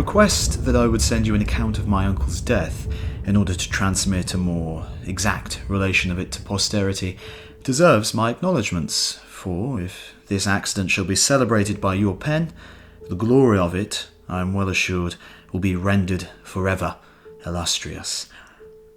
request that I would send you an account of my uncle's death, in order to transmit a more exact relation of it to posterity, deserves my acknowledgments, for if this accident shall be celebrated by your pen, the glory of it, I am well assured, will be rendered forever illustrious.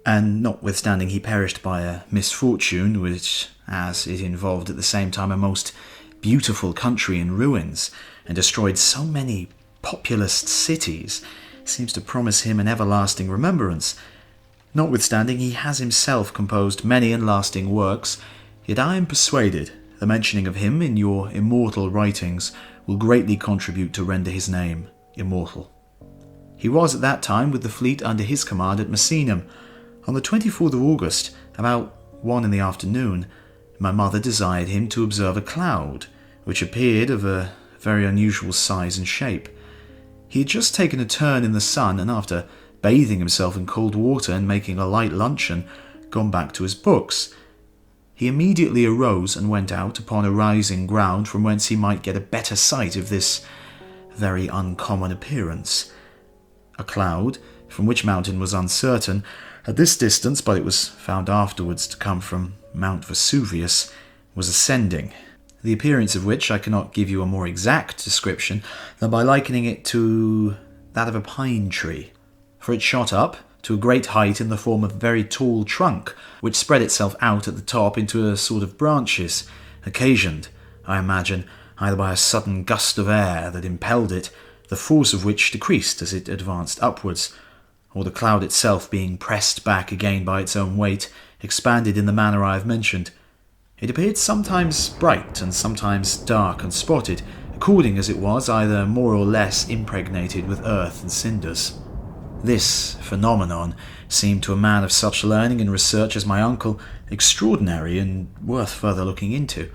And notwithstanding he perished by a misfortune, which, as it involved at the same time a most beautiful country in ruins, and destroyed so many populous cities, seems to promise him an everlasting remembrance. Notwithstanding he has himself composed many and lasting works, yet I am persuaded the mentioning of him in your immortal writings will greatly contribute to render his name immortal. He was at that time with the fleet under his command at Misenum. On the 24th of August, about 1 in the afternoon, my mother desired him to observe a cloud, which appeared of a very unusual size and shape. He had just taken a turn in the sun, and after bathing himself in cold water and making a light luncheon, gone back to his books. He immediately arose and went out upon a rising ground from whence he might get a better sight of this very uncommon appearance. A cloud, from which mountain was uncertain, at this distance, but it was found afterwards to come from Mount Vesuvius, was ascending, the appearance of which I cannot give you a more exact description than by likening it to that of a pine tree, for it shot up to a great height in the form of a very tall trunk, which spread itself out at the top into a sort of branches, occasioned, I imagine, either by a sudden gust of air that impelled it, the force of which decreased as it advanced upwards, or the cloud itself being pressed back again by its own weight, expanded in the manner I have mentioned. It appeared sometimes bright and sometimes dark and spotted, according as it was either more or less impregnated with earth and cinders. This phenomenon seemed to a man of such learning and research as my uncle extraordinary and worth further looking into.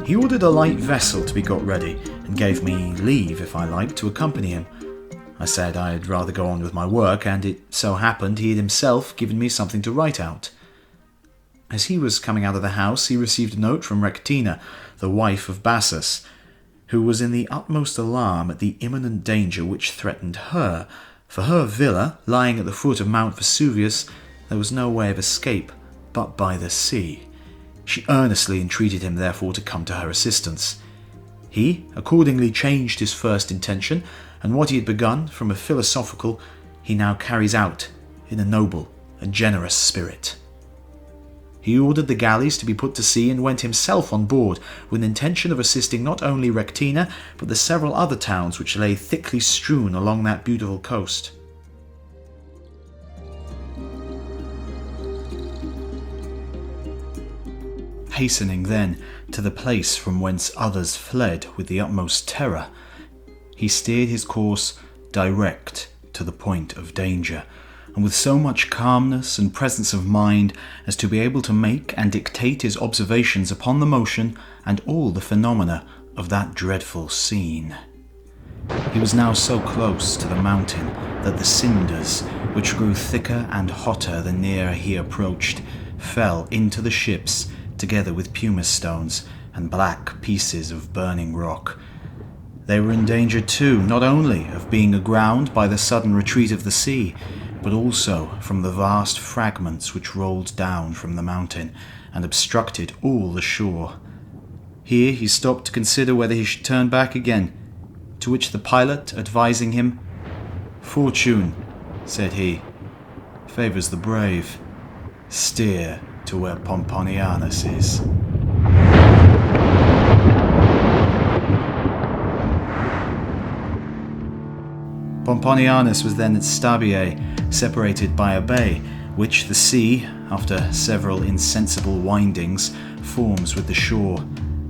He ordered a light vessel to be got ready, and gave me leave, if I liked, to accompany him. I said I had rather go on with my work, and it so happened he had himself given me something to write out. As he was coming out of the house, he received a note from Rectina, the wife of Bassus, who was in the utmost alarm at the imminent danger which threatened her. For her villa, lying at the foot of Mount Vesuvius, there was no way of escape but by the sea. She earnestly entreated him, therefore, to come to her assistance. He accordingly changed his first intention, and what he had begun from a philosophical, he now carries out in a noble and generous spirit. He ordered the galleys to be put to sea and went himself on board, with an intention of assisting not only Rectina, but the several other towns which lay thickly strewn along that beautiful coast. Hastening then to the place from whence others fled with the utmost terror, he steered his course direct to the point of danger, and with so much calmness and presence of mind as to be able to make and dictate his observations upon the motion and all the phenomena of that dreadful scene. He was now so close to the mountain that the cinders, which grew thicker and hotter the nearer he approached, fell into the ships, together with pumice stones and black pieces of burning rock. They were in danger too, not only of being aground by the sudden retreat of the sea, but also from the vast fragments which rolled down from the mountain and obstructed all the shore. Here he stopped to consider whether he should turn back again, to which the pilot, advising him, "Fortune," said he, "favours the brave. Steer to where Pomponianus is." Pomponianus was then at Stabiae, separated by a bay, which the sea, after several insensible windings, forms with the shore.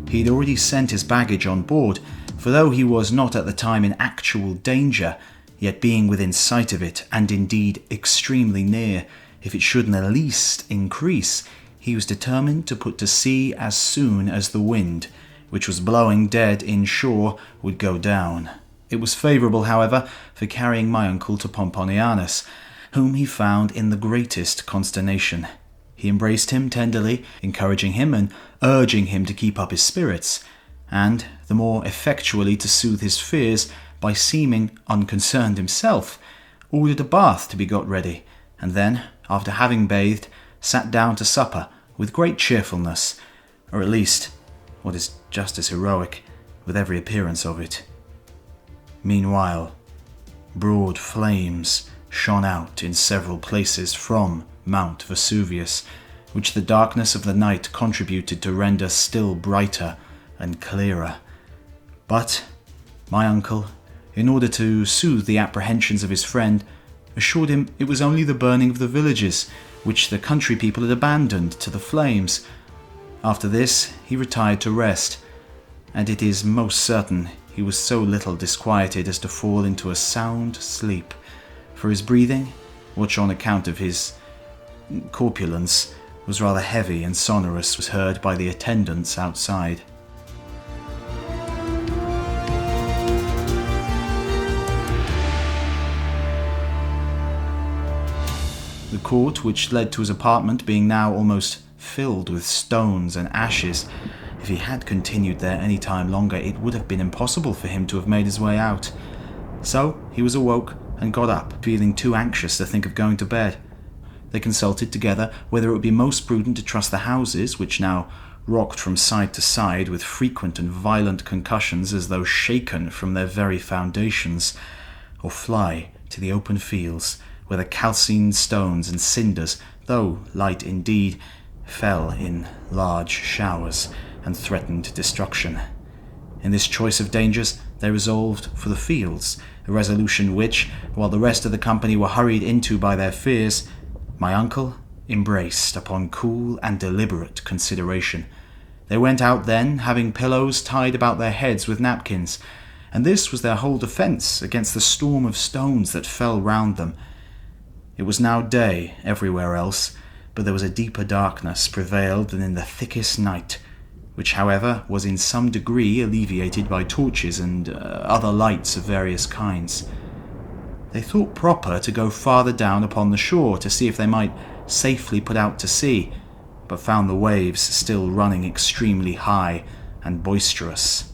He had already sent his baggage on board, for though he was not at the time in actual danger, yet being within sight of it, and indeed extremely near, if it should in the least increase, he was determined to put to sea as soon as the wind, which was blowing dead inshore, would go down. It was favourable, however, for carrying my uncle to Pomponianus, whom he found in the greatest consternation. He embraced him tenderly, encouraging him and urging him to keep up his spirits, and the more effectually to soothe his fears by seeming unconcerned himself, ordered a bath to be got ready, and then, after having bathed, sat down to supper with great cheerfulness, or at least, what is just as heroic, with every appearance of it. Meanwhile, broad flames shone out in several places from Mount Vesuvius, which the darkness of the night contributed to render still brighter and clearer. But my uncle, in order to soothe the apprehensions of his friend, assured him it was only the burning of the villages, which the country people had abandoned to the flames. After this he retired to rest, and it is most certain he was so little disquieted as to fall into a sound sleep, for his breathing, which on account of his corpulence was rather heavy and sonorous, was heard by the attendants outside. The court which led to his apartment being now almost filled with stones and ashes, if he had continued there any time longer, it would have been impossible for him to have made his way out. So he was awoke and got up, feeling too anxious to think of going to bed. They consulted together whether it would be most prudent to trust the houses, which now rocked from side to side with frequent and violent concussions as though shaken from their very foundations, or fly to the open fields, where the calcined stones and cinders, though light indeed, fell in large showers and threatened destruction. In this choice of dangers they resolved for the fields, a resolution which, while the rest of the company were hurried into by their fears, my uncle embraced upon cool and deliberate consideration. They went out then, having pillows tied about their heads with napkins, and this was their whole defence against the storm of stones that fell round them. It was now day everywhere else, but there was a deeper darkness prevailed than in the thickest night, which, however, was in some degree alleviated by torches and other lights of various kinds. They thought proper to go farther down upon the shore to see if they might safely put out to sea, but found the waves still running extremely high and boisterous.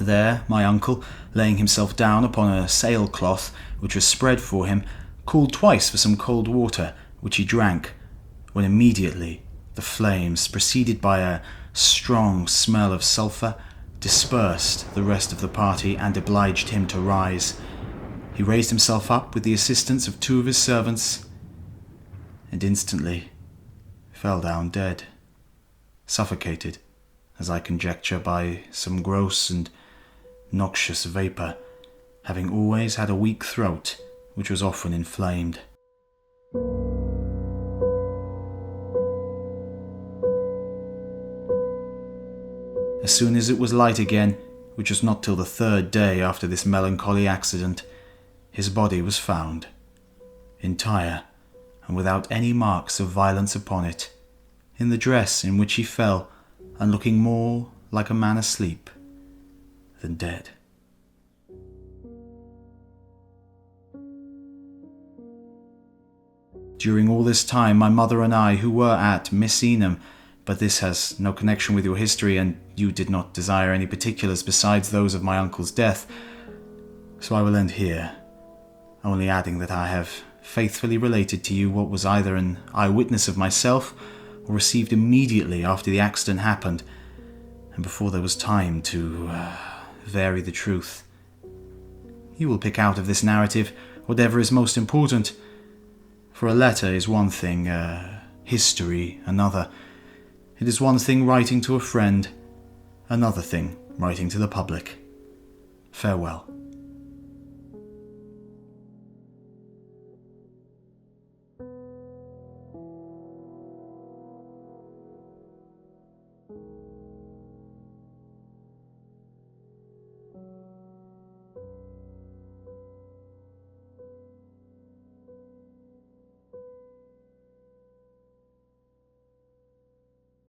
There my uncle, laying himself down upon a sailcloth which was spread for him, called twice for some cold water, which he drank, when immediately the flames, preceded by a strong smell of sulphur, dispersed the rest of the party and obliged him to rise. He raised himself up with the assistance of two of his servants, and instantly fell down dead, suffocated, as I conjecture, by some gross and noxious vapour, having always had a weak throat, which was often inflamed. As soon as it was light again, which was not till the third day after this melancholy accident, his body was found, entire, and without any marks of violence upon it, in the dress in which he fell, and looking more like a man asleep than dead. During all this time, my mother and I, who were at Misenum, but this has no connection with your history, and you did not desire any particulars besides those of my uncle's death, so I will end here, only adding that I have faithfully related to you what was either an eyewitness of myself or received immediately after the accident happened, and before there was time to vary the truth. You will pick out of this narrative whatever is most important, for a letter is one thing, history another. It is one thing writing to a friend, another thing writing to the public. Farewell.